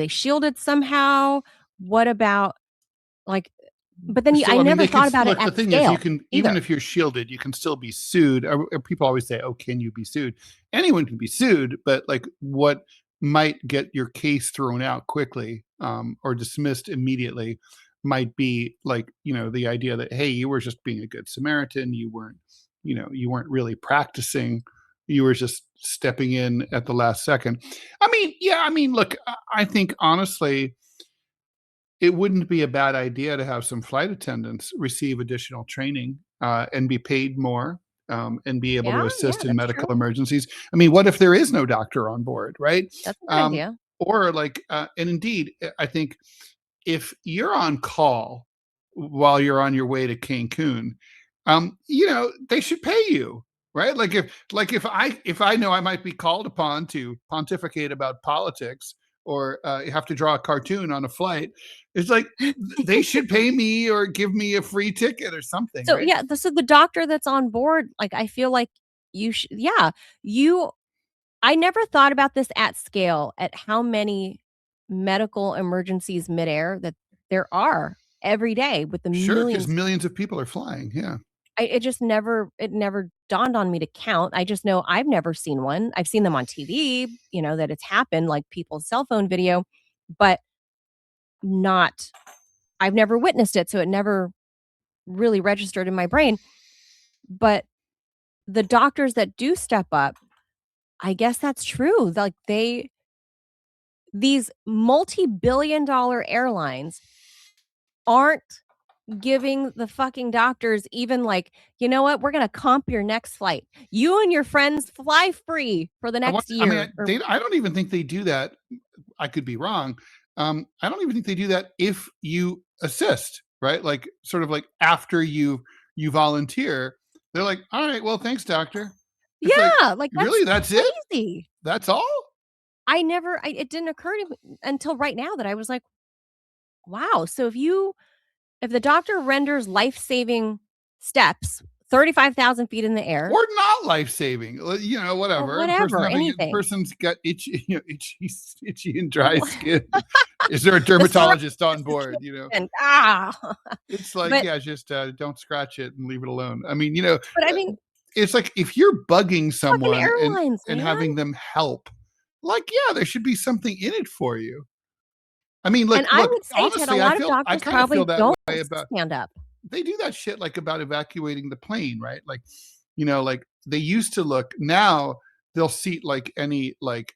shielded somehow? What about, like, but then So, I I mean, never they can thought about it look. The at thing is, you scale can, even either. if you're shielded, you can still be sued. People always say, "Oh, can you be sued?" Anyone can be sued, but like, what might get your case thrown out quickly, or dismissed immediately, might be like, the idea that, hey, you were just being a good Samaritan. You weren't really practicing. You were just stepping in at the last second. I mean, yeah. I mean, look, I think honestly, it wouldn't be a bad idea to have some flight attendants receive additional training, and be paid more, and be able to Yeah, assist in that's medical true. emergencies. I mean, what if there is no doctor on board, right? That's a good idea. Or like, and indeed, I think if you're on call while you're on your way to Cancun, they should pay you, right? If I know I might be called upon to pontificate about politics, or you have to draw a cartoon on a flight, it's like they should pay me or give me a free ticket or something, So right? yeah, so the doctor that's on board, like, I feel like you I never thought about this at scale, at how many medical emergencies midair that there are every day with the Sure, because millions. millions of people are flying. Yeah, It never dawned on me to count. I just know I've never seen one. I've seen them on TV, that it's happened, like people's cell phone video, but not I've never witnessed it, so it never really registered in my brain. But the doctors that do step up, I guess that's true. Like, these multi-billion-dollar airlines aren't giving the fucking doctors even, like, you know what? We're gonna comp your next flight. You and your friends fly free for the next year. I don't even think they do that. I could be wrong. I don't even think they do that if you assist, right? Like, sort of like after you volunteer, they're like, "All right, well, thanks, doctor." It's like, Like, really, that's that's it? crazy. That's all? It didn't occur to me until right now that I was like, wow. So if the doctor renders life-saving steps 35,000 feet in the air, or not life-saving, or whatever. whatever, The anything. person's got itchy and dry skin. Is there a dermatologist on board? It's like, But yeah, just don't scratch it and leave it alone. I mean, but I mean, it's like if you're bugging fucking someone and airlines, man. having them help, like, yeah, there should be something in it for you. I mean, And I look, would say, Ted, a honestly, lot of I doctors kind of probably feel that don't way about, stand up. they do that shit, like, about evacuating the plane, right? Like, like they used to look. Now they'll seat like any, like,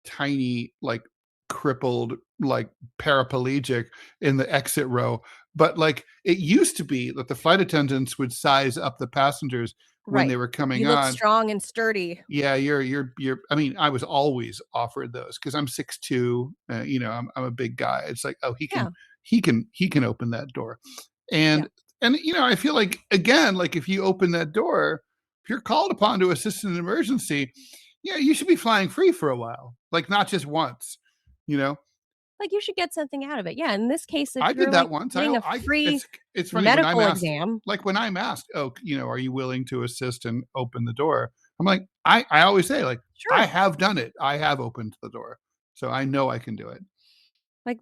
tiny, like, crippled, like, paraplegic in the exit row. But like, it used to be that the flight attendants would size up the passengers when they Right. were coming You look on. strong and sturdy. Yeah, you're. I mean, I was always offered those because I'm 6'2". I'm a big guy. It's like, oh, Yeah. he can open that door, Yeah. and I feel like, again, like, if you open that door, if you're called upon to assist in an emergency, yeah, you should be flying free for a while, like not just once, Like you should get something out of it. Yeah. In this case, if I you're did that like once. getting a free It's funny when I'm medical asked, exam. like when I'm asked, oh, are you willing to assist and open the door? I'm like, I always say, like, Sure. I have done it. I have opened the door, so I know I can do it. Like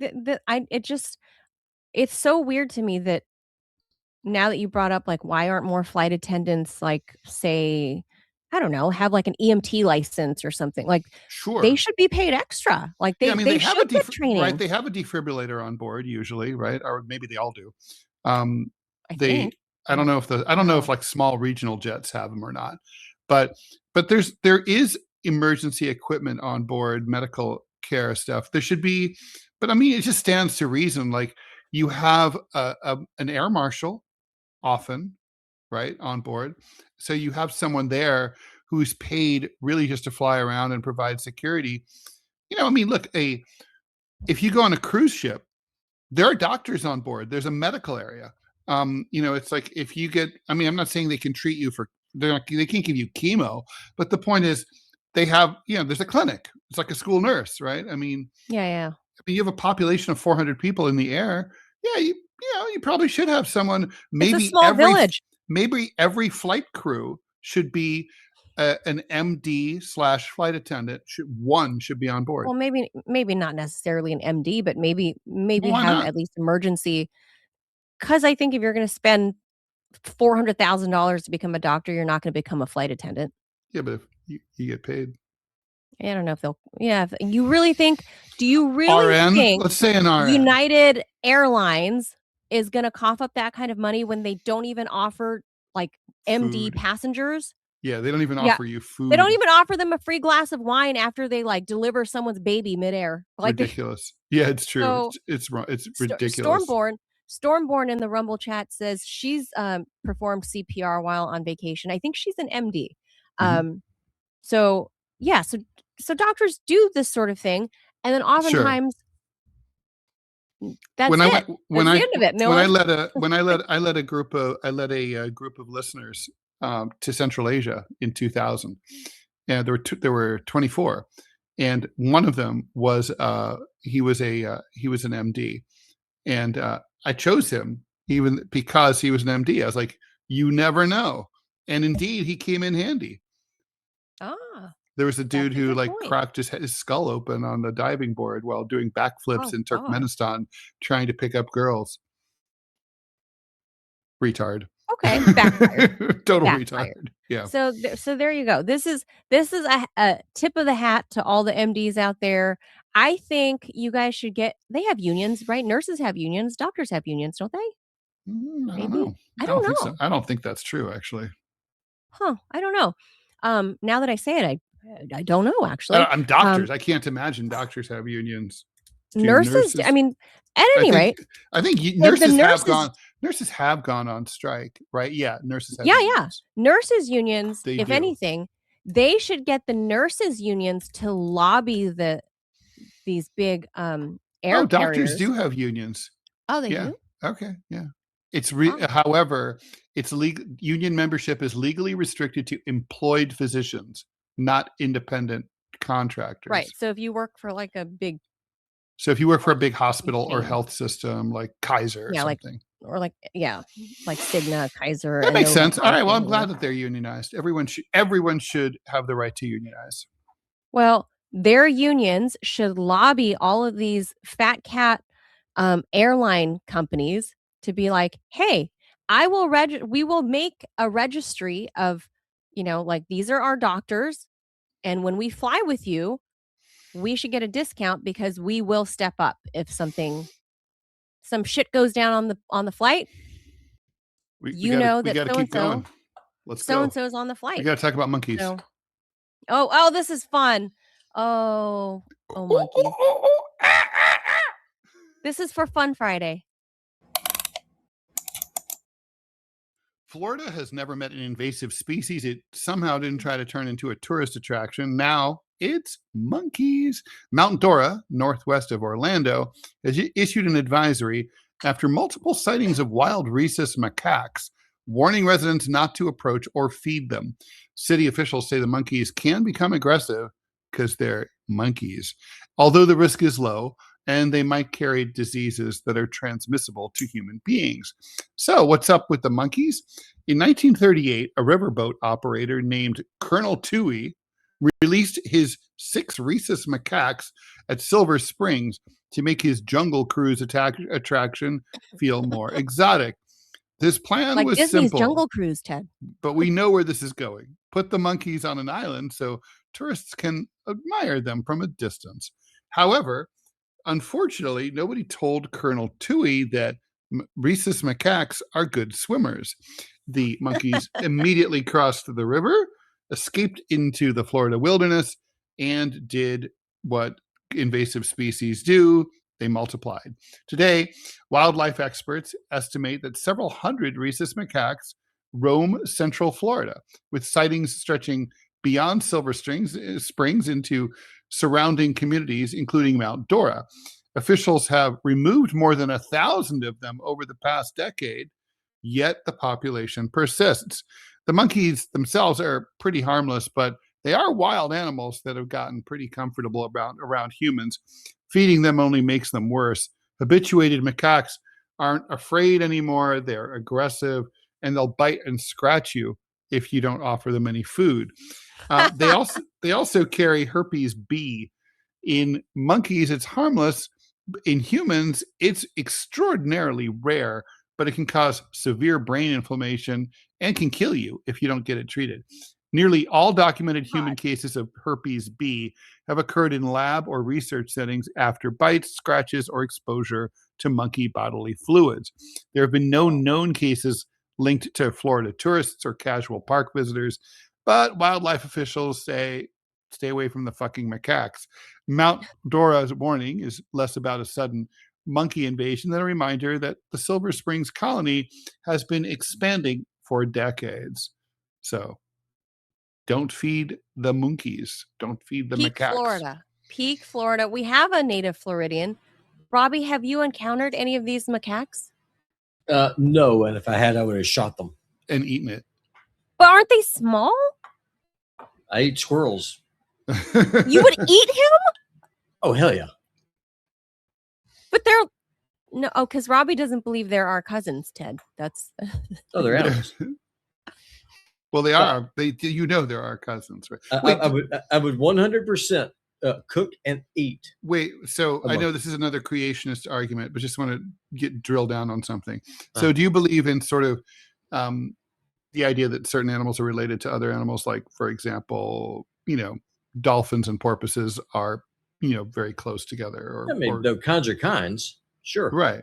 it's so weird to me that now that you brought up, like, why aren't more flight attendants, like, say, I don't know, have like an EMT license or something? Like, Sure, they should be paid extra. Like yeah. I mean, they they have should get training, right. They have a defibrillator on board usually, right? Or maybe they all do. I They, think. I don't know if like small regional jets have them or not, but there is emergency equipment on board, medical care stuff. There should be, but I mean, it just stands to reason. Like you have an air marshal often, right, on board, so you have someone there who's paid really just to fly around and provide security. I mean, look, if you go on a cruise ship, there are doctors on board. There's a medical area. It's like if you get, I mean, I'm not saying they can treat you for, they can't give you chemo, but the point is they have, there's a clinic. It's like a school nurse, right? I mean, Yeah. I mean, you have a population of 400 people in the air. Yeah, you probably should have someone. Maybe it's a small village. Maybe every flight crew should be an MD/flight attendant. One should be on board. Well, maybe not necessarily an MD, but maybe have at least emergency. Because I think if you're going to spend $400,000 to become a doctor, you're not going to become a flight attendant. Yeah, but if you get paid. I don't know if they'll. Yeah, if you really think? Do you really think? Let's say an RN. United Airlines is going to cough up that kind of money when they don't even offer like MD passengers? Yeah, they don't even offer you food. They don't even offer them a free glass of wine after they like deliver someone's baby midair. Like ridiculous. Yeah, it's true. So, it's ridiculous. Stormborn in the Rumble chat says she's performed CPR while on vacation. I think she's an MD. So yeah, so doctors do this sort of thing, and then oftentimes that's when it. When I led a group of listeners to Central Asia in 2000, and there were 24, and one of them was he was an MD, and I chose him even because he was an MD. I was like, you never know, and indeed he came in handy. There was a dude who cracked his skull open on the diving board while doing backflips in Turkmenistan, trying to pick up girls. Retard. Okay, backfired. Total retard. Yeah. So there you go. This is a tip of the hat to all the MDs out there. I think you guys should they have unions, right? Nurses have unions. Doctors have unions, don't they? I don't know. I don't know. Think so. I don't think that's true, actually. I don't know. Now that I say it, I don't know, actually. I'm doctors. I can't imagine doctors have unions. Nurses, I mean, at any rate. I think nurses have gone on strike, right? Yeah, nurses have unions. Yeah. Nurses unions, if anything, they should get the nurses unions to lobby these big air carriers. Doctors do have unions. Oh, they do? Okay, yeah. However, union membership is legally restricted to employed physicians, not independent contractors. Right. So if you work for like a big hospital or health system like Kaiser or something. Like Cigna, Kaiser. That makes sense. All right. Well, I'm glad that they're unionized. Everyone should have the right to unionize. Well, their unions should lobby all of these fat cat airline companies to be like, hey, we will make a registry of, like these are our doctors. And when we fly with you, we should get a discount because we will step up if some shit goes down on the flight. We gotta keep going. Let's go. So-and-so's on the flight. We got to talk about monkeys. Oh, this is fun. Oh, monkeys. This is for Fun Friday. Florida has never met an invasive species it somehow didn't try to turn into a tourist attraction. Now it's monkeys. Mount Dora, northwest of Orlando, has issued an advisory after multiple sightings of wild rhesus macaques warning residents not to approach or feed them. City officials say the monkeys can become aggressive because they're monkeys, although the risk is low, and they might carry diseases that are transmissible to human beings. So what's up with the monkeys? In 1938, a riverboat operator named Colonel Toohey released his 6 rhesus macaques at Silver Springs to make his jungle cruise attraction feel more exotic. This plan like was Disney's simple, Jungle Cruise, Ted. but we know where this is going. Put the monkeys on an island so tourists can admire them from a distance. However, unfortunately, nobody told Colonel Toohey that rhesus macaques are good swimmers. The monkeys immediately crossed the river, escaped into the Florida wilderness, and did what invasive species do. They multiplied. Today, wildlife experts estimate that several hundred rhesus macaques roam central Florida, with sightings stretching beyond Silver Springs into surrounding communities, including Mount Dora. Officials have removed more than 1,000 of them over the past decade, yet the population persists. The monkeys themselves are pretty harmless, but they are wild animals that have gotten pretty comfortable around humans. Feeding them only makes them worse. Habituated macaques aren't afraid anymore. They're aggressive, and they'll bite and scratch you if you don't offer them any food. They also carry herpes B. In monkeys, it's harmless. In humans, it's extraordinarily rare, but it can cause severe brain inflammation and can kill you if you don't get it treated. Nearly all documented human cases of herpes B have occurred in lab or research settings after bites, scratches, or exposure to monkey bodily fluids. There have been no known cases linked to Florida tourists or casual park visitors, but wildlife officials say, stay away from the fucking macaques. Mount Dora's warning is less about a sudden monkey invasion than a reminder that the Silver Springs colony has been expanding for decades. So don't feed the monkeys. Don't feed the macaques. Peak Florida. We have a native Floridian. Robbie, have you encountered any of these macaques? No, and if I had, I would have shot them and eaten it. But aren't they small? I eat squirrels. You would eat him? Oh, hell yeah. But they're no, because Robbie doesn't believe there are cousins, Ted. That's they're animals. Well, they are. There are cousins, right? I would 100% cook and eat. Wait, so I know this is another creationist argument, but just want to drill down on something. So do you believe in sort of the idea that certain animals are related to other animals? Like, for example, dolphins and porpoises are, very close together. No kinds are kinds. Sure. Right.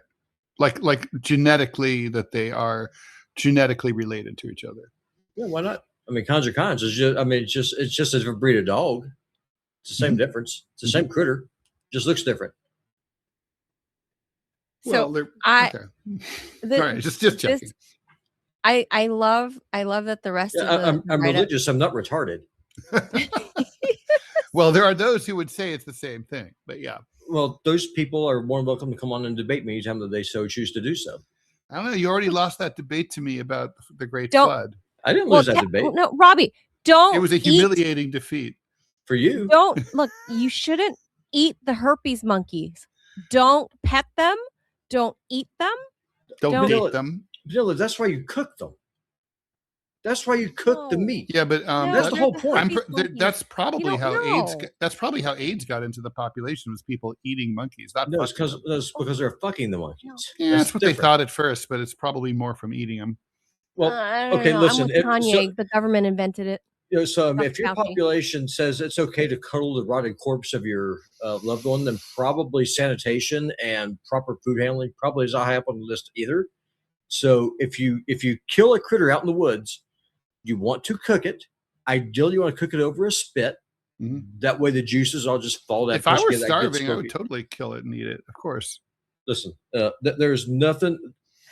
Like genetically, that they are genetically related to each other. Yeah, why not? I mean, kinds are kinds. It's just as a breed of dog. It's the same difference. It's the same critter. Just looks different. So okay. All right, just checking. I love that the rest of the I'm religious. I'm not retarded. Well, there are those who would say it's the same thing, but yeah. Well, those people are more than welcome to come on and debate me anytime that they so choose to do so. I don't know. You already lost that debate to me about the Great Flood. I didn't lose that debate. No, Robbie, don't. It was a humiliating defeat for you. Don't look. You shouldn't eat the herpes monkeys. Don't pet them. Don't eat them. Don't date them. Vanilla, that's why you cook them. That's why you cook the meat. Yeah, but that's the whole point. That's probably how AIDS. That's probably how AIDS got into the population, was people eating monkeys. It's because they're fucking the monkeys. Yeah, that's what they thought at first, but it's probably more from eating them. Well, okay, listen. Kanye, the government invented it. If your population says it's okay to cuddle the rotted corpse of your loved one, then probably sanitation and proper food handling probably is not high up on the list either. So if you kill a critter out in the woods, you want to cook it. Ideally, you want to cook it over a spit. Mm-hmm. That way, the juices all just fall down. If I were starving, I would totally kill it and eat it. Of course. Listen, there's nothing.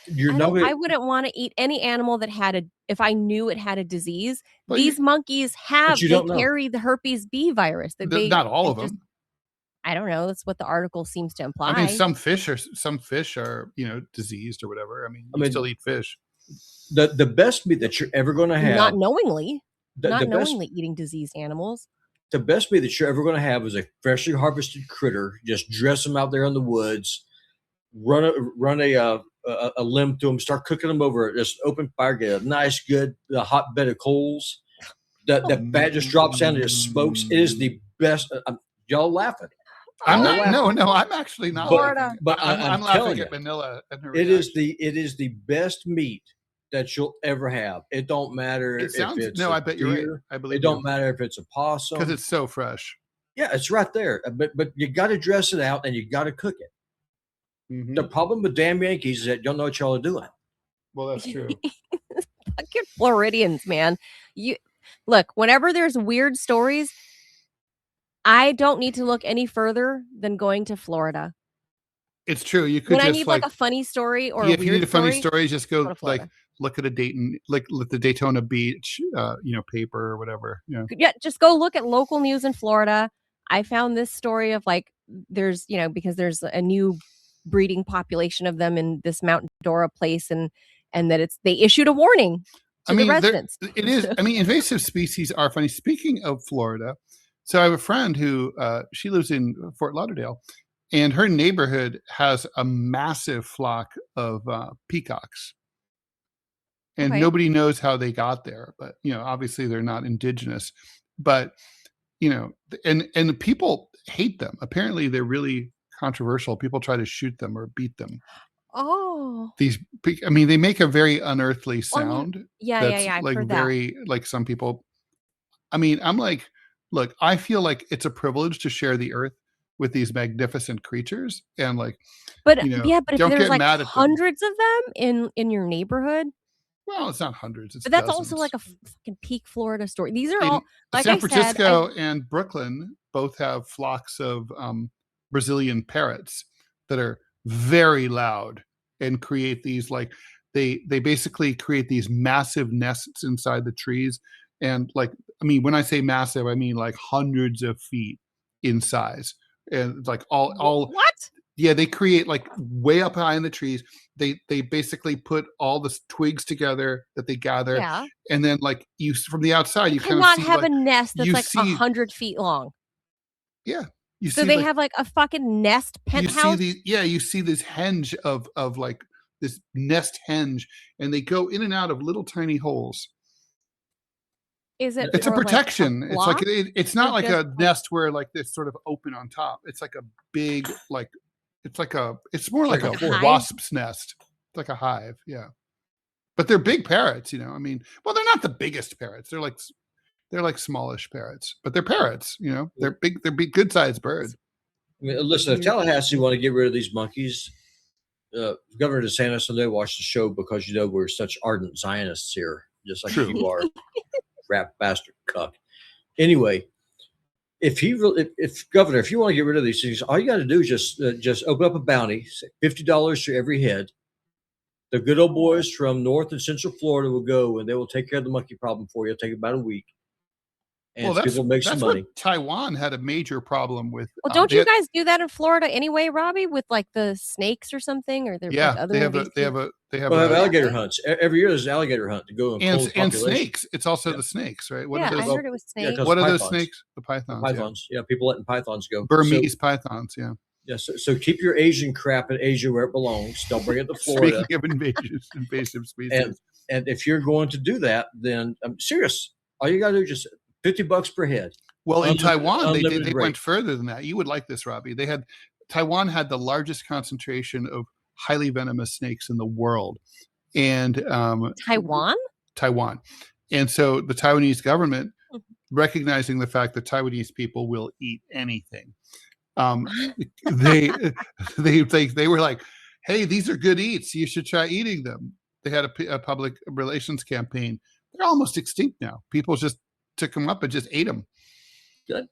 I wouldn't want to eat any animal that had if I knew it had a disease. These monkeys carry the herpes B virus. Not all of them. I don't know. That's what the article seems to imply. I mean, some fish are diseased or whatever. I mean, you still eat fish. The best meat that you're ever going to have, not knowingly best, eating diseased animals. The best meat that you're ever going to have is a freshly harvested critter. Just dress them out there in the woods, run a limb through them, start cooking them over just open fire, get a nice, good hot bed of coals. That fat just drops down and just smokes. It is the best. Y'all laughing? I'm not. No, I'm actually not. Florida. But I'm laughing at Manila and her reaction. It is the best meat that you'll ever have. It don't matter if it's I bet you're right. I believe it don't matter if it's a possum because it's so fresh. Yeah, it's right there. But you got to dress it out and you got to cook it. Mm-hmm. The problem with damn Yankees is that you don't know what y'all are doing. Well, that's true. Fucking Floridians, man. Look, whenever there's weird stories, I don't need to look any further than going to Florida. It's true. You could when I need like a funny story or a weird if you need a funny story, just go to like look at the Daytona Beach, paper or whatever. Yeah, just go look at local news in Florida. I found this story of like there's because there's a new breeding population of them in this Mount Dora place, and that they issued a warning to the residents. It is. I mean, invasive species are funny. Speaking of Florida, so I have a friend who she lives in Fort Lauderdale. And her neighborhood has a massive flock of peacocks. And nobody knows how they got there. But, obviously they're not indigenous. But, and people hate them. Apparently they're really controversial. People try to shoot them or beat them. Oh. They make a very unearthly sound. Yeah. Like very, like some people. I'm like, look, I feel like it's a privilege to share the earth with these magnificent creatures, and but if there's like hundreds of them in your neighborhood, well, it's not hundreds, but that's also like a fucking peak Florida story. These are all like San Francisco and Brooklyn both have flocks of Brazilian parrots that are very loud and create these they basically create these massive nests inside the trees, and when I say massive, I mean like hundreds of feet in size. And like all what? Yeah, they create like way up high in the trees. They basically put all the twigs together that they gather, and then you from the outside you cannot have a nest that's like 100 feet long. Yeah, so they have like a fucking nest penthouse. You see this henge of like this nest henge, and they go in and out of little tiny holes. It's a protection. It's not like a nest where it's sort of open on top. It's like a big it's more like a wasp's nest. It's like a hive, yeah. But they're big parrots, well, they're not the biggest parrots. They're like smallish parrots, but they're parrots, They're big. They're big, good sized birds. Listen, if Tallahassee want to get rid of these monkeys, Governor DeSantis and they watch the show because we're such ardent Zionists here, just like you are. Rap bastard cuck. Anyway, if Governor, if you want to get rid of these things, all you got to do is just open up a bounty, $50 to every head. The good old boys from North and Central Florida will go and they will take care of the monkey problem for you. It'll take about a week. And people make some money. Taiwan had a major problem with. Well, don't you guys do that in Florida anyway, Robbie, with like the snakes or something? Or they have alligator hunts every year. There's an alligator hunt to go and snakes. It's also the snakes, right? I heard it was snakes. What are those snakes? The pythons. Pythons. Yeah, people letting pythons go. Burmese pythons. Yeah. Yeah. So keep your Asian crap in Asia where it belongs. Don't bring it to Florida. Speaking of invasive species. And if you're going to do that, then I'm serious. All you got to do is just $50 per head. Well, in Taiwan, they went further than that. You would like this, Robbie. Taiwan had the largest concentration of highly venomous snakes in the world. And Taiwan. And so the Taiwanese government, recognizing the fact that Taiwanese people will eat anything, they were like, hey, these are good eats. You should try eating them. They had a public relations campaign. They're almost extinct now. People just took them up and just ate them. Good.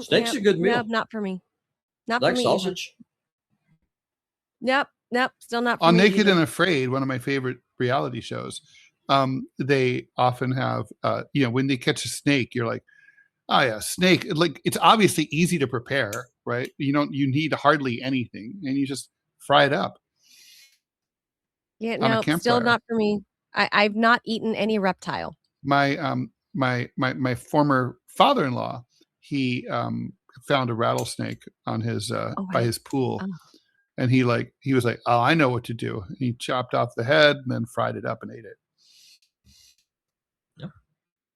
Steak's a good meal. No, not for me. Not like for me. Sausage. Yep. Still not for on me. Naked either. And Afraid, one of my favorite reality shows, they often have, when they catch a snake, you're like, oh yeah, snake. It's obviously easy to prepare, right? You need hardly anything, and you just fry it up. Yeah, on a no, campfire. still not for me. I've not eaten any reptile. My former father-in-law, he found a rattlesnake on his by his pool, and he was like, oh, I know what to do. He chopped off the head and then fried it up and ate it. Yeah.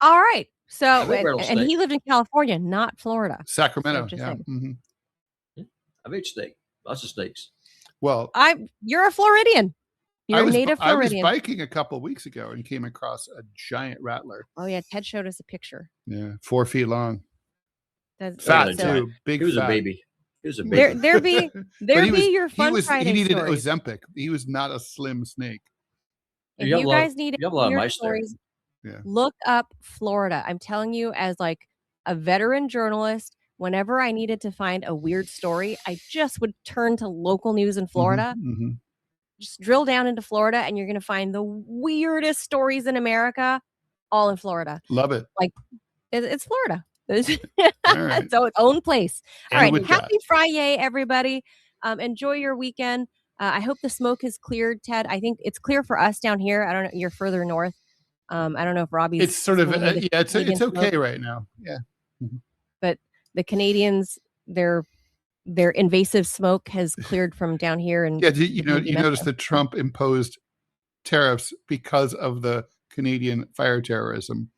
All right. So and he lived in California, not Florida. Sacramento. Yeah. Mm-hmm. I've ate steak. Lots of steaks. Well, you're a Floridian. You're a native I Floridian. was biking a couple of weeks ago and came across a giant rattler. Oh yeah, Ted showed us a picture. Yeah, 4 feet long. Fat too. Big. He was fat. A baby. He was a baby. There be your fun Friday He needed stories. Ozempic. He was not a slim snake. If you guys need weird stories, look up Florida. I'm telling you, as like a veteran journalist, whenever I needed to find a weird story, I just would turn to local news in Florida. Mm-hmm. Just drill down into Florida, and you're going to find the weirdest stories in America, all in Florida. Love it. Like it's Florida. It's right. its own place. And all right. Happy Friday, everybody. Enjoy your weekend. I hope the smoke has cleared, Ted. I think it's clear for us down here. I don't know. You're further north. I don't know if Robbie's. It's sort of it's okay right now. Yeah. Mm-hmm. But the Canadians, their invasive smoke has cleared from down here. And you notice that Trump imposed tariffs because of the Canadian fire terrorism.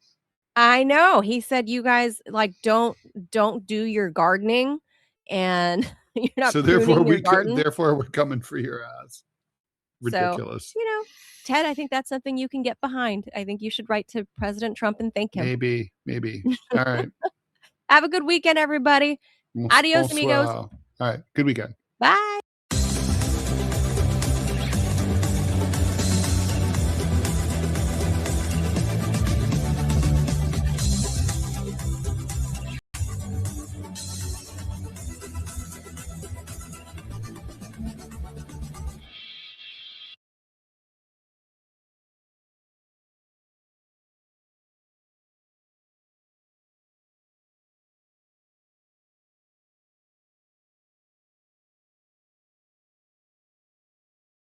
I know. He said, you guys don't do your gardening, and you're not. So therefore we're coming for your ass. Ridiculous. So, Ted, I think that's something you can get behind. I think you should write to President Trump and thank him. Maybe. All right. Have a good weekend, everybody. Adios, amigos. All right. Good weekend. Bye.